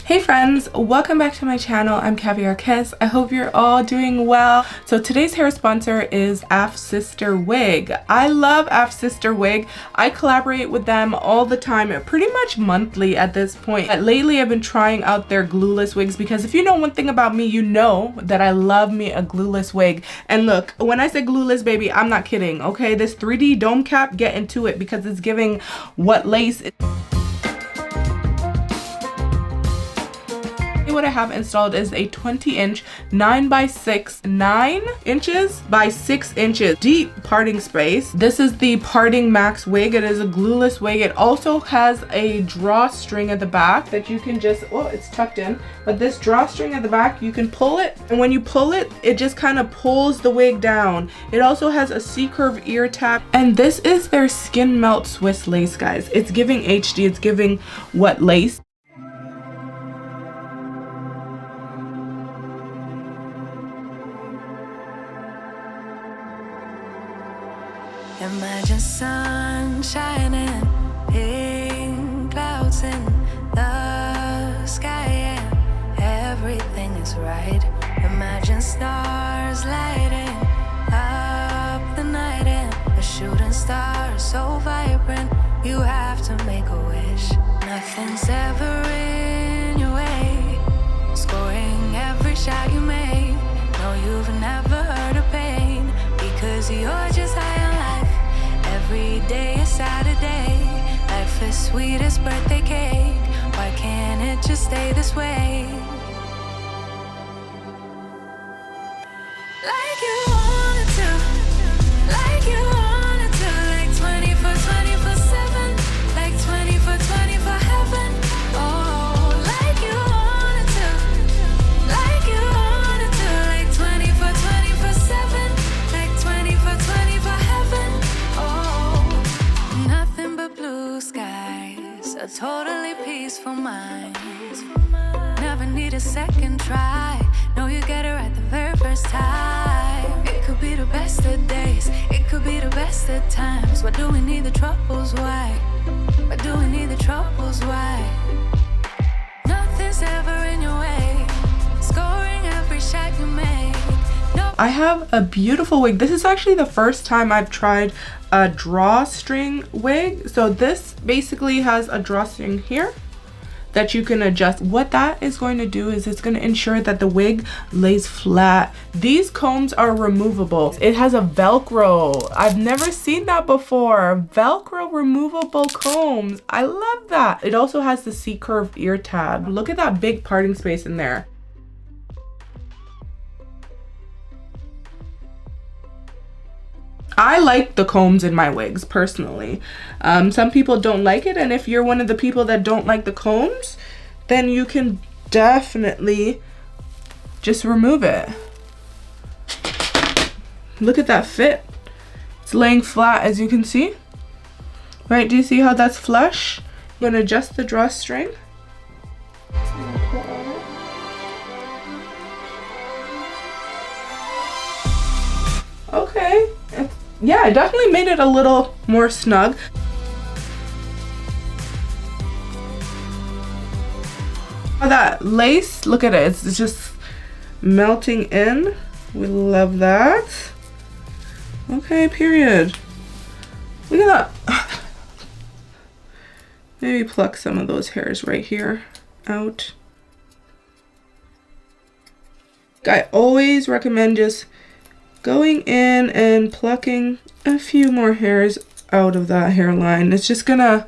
Hey friends, welcome back to my channel. I'm Caviar Kiss. I hope you're all doing well. So today's hair sponsor is Afsisterwig. I love Afsisterwig. I collaborate with them all the time, pretty much monthly at this point. But lately I've been trying out their glueless wigs because if you know one thing about me, you know that I love me a glueless wig. And look, when I say glueless, baby, I'm not kidding, okay? This 3D dome cap, get into it because it's giving what lace. What I have installed is a 20-inch 9 inches by 6 inches deep parting space. This is the Parting Max wig. It is a glueless wig. It also has a drawstring at the back that you can just, oh, it's tucked in, but this drawstring at the back, you can pull it, and when you pull it, it just kind of pulls the wig down. It also has a C-curve ear tab, and this is their Skin Melt Swiss lace, guys. It's giving HD. It's giving what lace. Imagine sun shining, pink clouds in the sky, and everything is right. Imagine stars lighting up the night, and a shooting star so vibrant, you have to make a wish. Nothing's ever in your way, scoring every shot you make. No, you've never heard of pain, because you're just high on life. Every day is Saturday. Life is sweet as birthday cake. Why can't it just stay this way? Like you wanted to, like you wanted to, like 24/7, like 24/24 heaven. Oh, like you wanted to, like you wanted to, like 24/7, like 24/24 heaven. Nothing but blue skies, a totally peaceful mind. Never need a second try. No, you get it right the very first time. It could be the best of days, it could be the best of times. Why do we need the troubles? Why? Why do we need the troubles? Why? Nothing's ever in your way, scoring every shot you make. No. I have a beautiful wig. This is actually the first time I've tried a drawstring wig. So this basically has a drawstring here that you can adjust. What that is going to do is it's going to ensure that the wig lays flat. These combs are removable. It has a Velcro. I've never seen that before. Velcro removable combs. I love that. It also has the C-curve ear tab. Look at that big parting space in there. I like the combs in my wigs personally. Some people don't like it, and if you're one of the people that don't like the combs, then you can definitely just remove it. Look at that fit. It's laying flat, as you can see. Right, do you see how that's flush? I'm gonna adjust the drawstring. Okay. Yeah, I definitely made it a little more snug. That lace, look at it, it's just melting in. We love that. Okay, period. Look at that. Maybe pluck some of those hairs right here out. I always recommend just going in and plucking a few more hairs out of that hairline. It's just gonna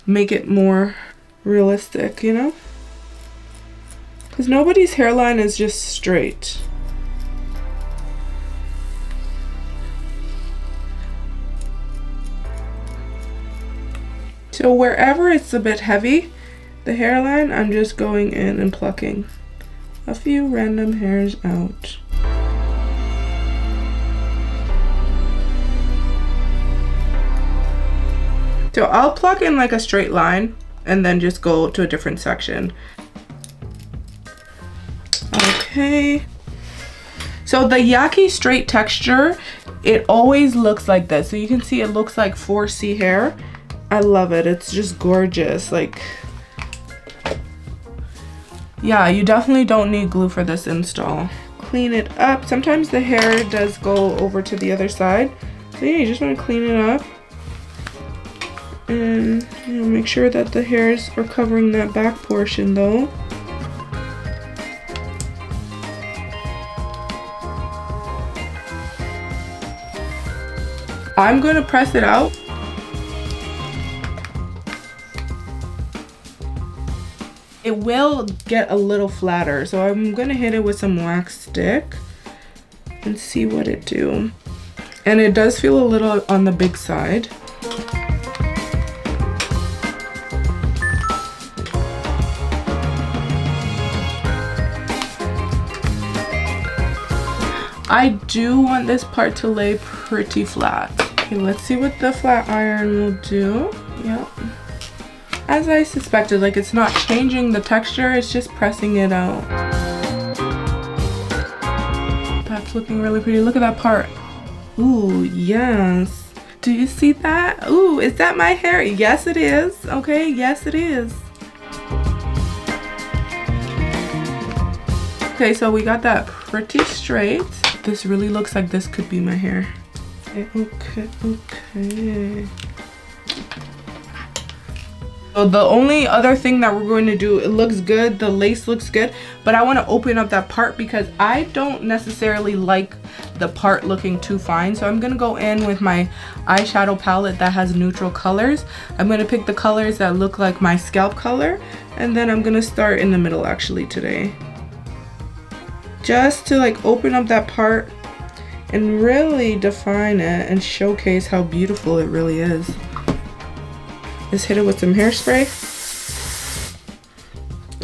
make it more realistic, you know? Because nobody's hairline is just straight. So wherever it's a bit heavy, the hairline, I'm just going in and plucking a few random hairs out. So I'll pluck in like a straight line and then just go to a different section. Okay. So the Yaki straight texture, it always looks like this. So you can see it looks like 4C hair. I love it. It's just gorgeous. Like, Yeah, you definitely don't need glue for this install. Clean it up. Sometimes the hair does go over to the other side. So yeah, you just want to clean it up. And you know, make sure that the hairs are covering that back portion though. I'm going to press it out. It will get a little flatter, so I'm going to hit it with some wax stick and see what it do. And it does feel a little on the big side. I do want this part to lay pretty flat. Okay, let's see what the flat iron will do. Yep. As I suspected, like it's not changing the texture, it's just pressing it out. That's looking really pretty. Look at that part. Ooh, yes. Do you see that? Ooh, is that my hair? Yes, it is. Okay, yes, it is. Okay, so we got that pretty straight. This really looks like this could be my hair. Okay. So the only other thing that we're going to do, it looks good, the lace looks good, but I want to open up that part because I don't necessarily like the part looking too fine. So I'm going to go in with my eyeshadow palette that has neutral colors. I'm going to pick the colors that look like my scalp color, and then I'm going to start in the middle actually today. Just to like open up that part and really define it and showcase how beautiful it really is. Just hit it with some hairspray.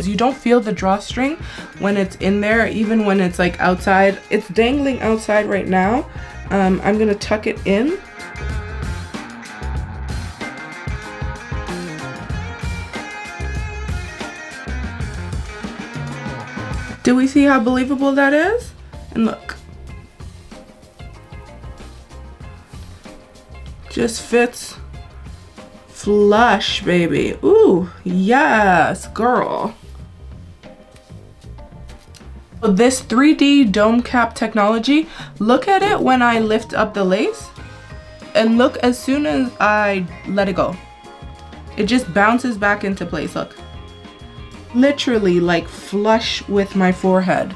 You don't feel the drawstring when it's in there, even when it's like outside. It's dangling outside right now. I'm gonna tuck it in. Do we see how believable that is? And look. Just fits flush, baby. Ooh, yes, girl. So this 3D dome cap technology, look at it when I lift up the lace. And look, as soon as I let it go, it just bounces back into place, look. Literally like flush with my forehead.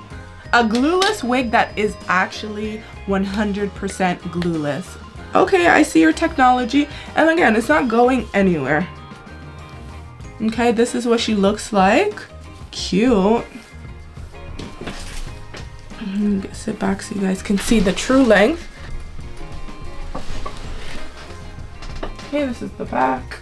A glueless wig that is actually 100% glueless. Okay, I see your technology, and again, it's not going anywhere. Okay, this is what she looks like. Cute. Let me sit back so you guys can see the true length. Okay, this is the back.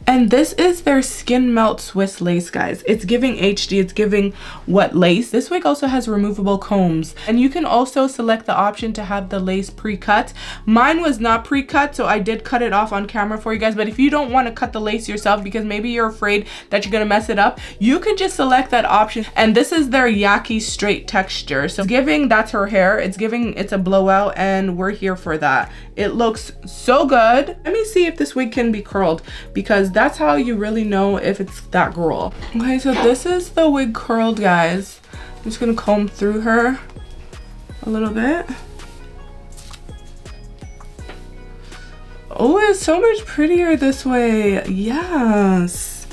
And this is their Skin Melt Swiss lace, guys. It's giving HD, it's giving wet lace. This wig also has removable combs, and you can also select the option to have the lace pre-cut. Mine was not pre-cut, so I did cut it off on camera for you guys. But if you don't want to cut the lace yourself because maybe you're afraid that you're gonna mess it up, you can just select that option. And this is their Yaki straight texture. So it's giving, that's her hair. It's giving, it's a blowout, and we're here for that. It looks so good. Let me see if this wig can be curled, because that's how you really know if it's that girl. Okay, so this is the wig curled, guys. I'm just gonna comb through her a little bit. Oh, it's so much prettier this way. Yes.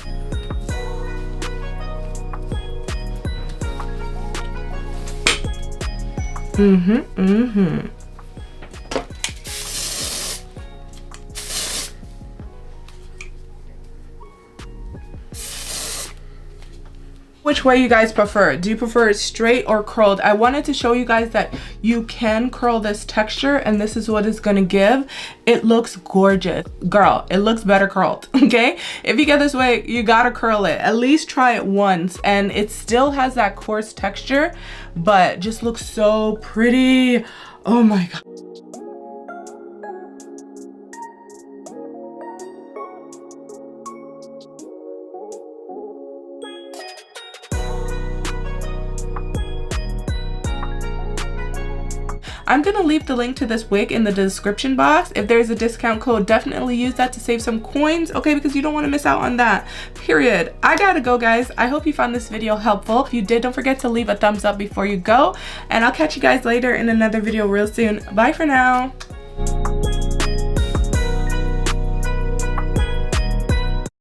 Which way you guys prefer? Do you prefer it straight or curled? I wanted to show you guys that you can curl this texture, and this is what it's gonna give. It looks gorgeous. Girl, it looks better curled, okay? If you get this way, you gotta curl it. At least try it once, and it still has that coarse texture, but just looks so pretty. Oh my God. I'm gonna leave the link to this wig in the description box. If there's a discount code, definitely use that to save some coins, okay, because you don't want to miss out on that, period. I gotta go, guys. I hope you found this video helpful. If you did, don't forget to leave a thumbs up before you go, and I'll catch you guys later in another video real soon. Bye for now.